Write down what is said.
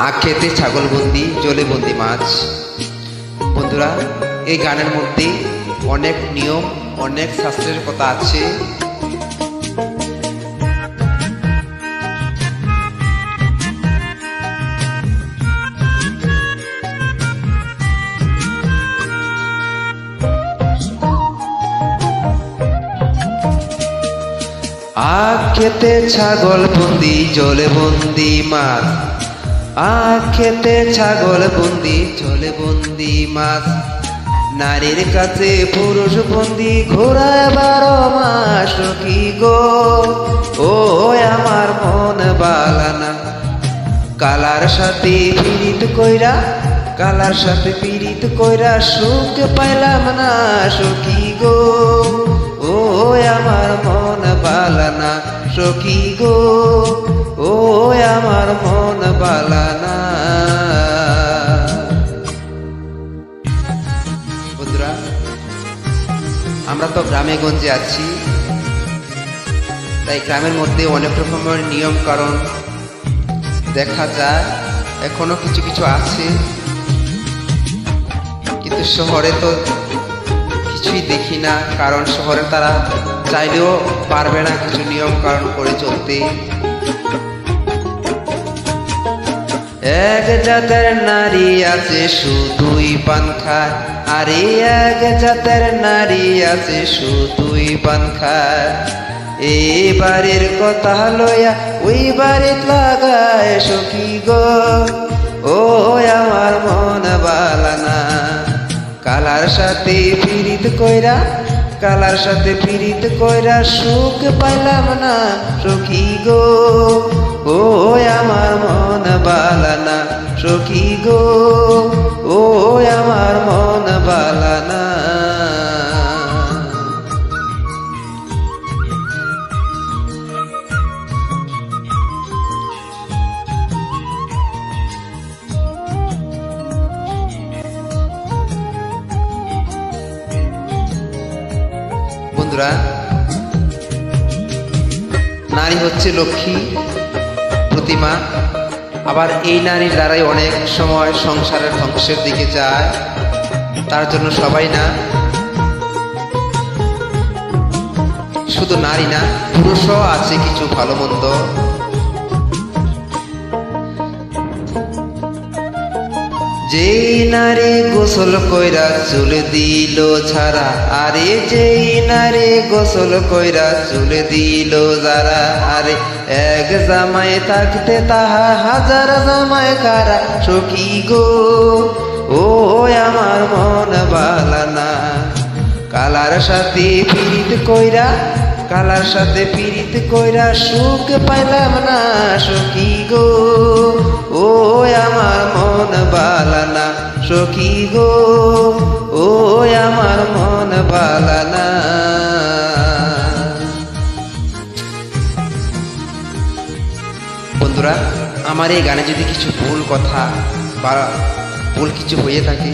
আখেতে ছাগলবন্দি জলে বন্দি মাছ। বন্ধুরা, এই গানের মধ্যে অনেক নিয়ম, অনেক শাস্ত্রের কথা আছে। আখেতে ছাগল বন্দি জলে বন্দি মাছ, আখেতে ছাগল বন্দি জলে বন্দি মাছ। নারীর কাছে পুরুষ বন্দি ঘোরায় 12 মাস। কি গো ও আমার মন বালানা, কালার সাথে পীড়িত কইরা, কালার সাথে পীড়িত কইরা সুখ পাইলাম না। সখী গো ও আমার মন বালানা, সখী গো ও আমার মন বালানা। বন্ধুরা, আমরা তো গ্রামে গঞ্জে আছি, তাই গ্রামের মধ্যে অনেক রকমের নিয়ম কারণ দেখা যায়, এখনো কিছু কিছু আছে, কিন্তু শহরে তো কিছুই দেখি না। কারণ শহরে তারা চাইলেও পারবে না কিছু নিয়ম কারণ করে চলতে। এক জাতের নারী আছে শুধুই পান খায়, আরে এক জাতের নারী আছে শুধুই পান খায়। এই বাড়ির কথা লইয়া ওই বাড়িত লাগায়। সখী গো ও আমার মন বালানা, কালার সাথে পীড়িত কইরা, কালার সাথে পীড়িত কইরা সুখ পাইলাম না। সখী গো ও আমার মন বালানা, সখী গো ও আমার মন বালানা। বন্ধুরা, নারী হচ্ছে লক্ষ্মী প্রতিমা। আবার এই নারীর দ্বারাই অনেক সময় সংসারের ধ্বংসের দিকে যায়। তার জন্য সবাই না, শুধু নারী না, পুরুষও আছে কিছু ভালো মন্দ। যেই নারী গোসল কইরা চুল দিল ছাড়া, আরে যেই নারী গোসল কইরা চুল দিল যারা, আরে এক জামাই থাকতে তাহা হাজার জামাই কারা। সখী গো ও আমার মন বালানা, কালার সাথে পীড়িত কইরা, কালার সাথে পীড়িত কইরা সুখ পাইলাম না। সখী গো ও আমার মন বালানা, সখী গো ও আমার মন বালানা। বন্ধুরা, আমার এই গানে যদি কিছু ভুল কথা বা ভুল কিছু হয়ে থাকে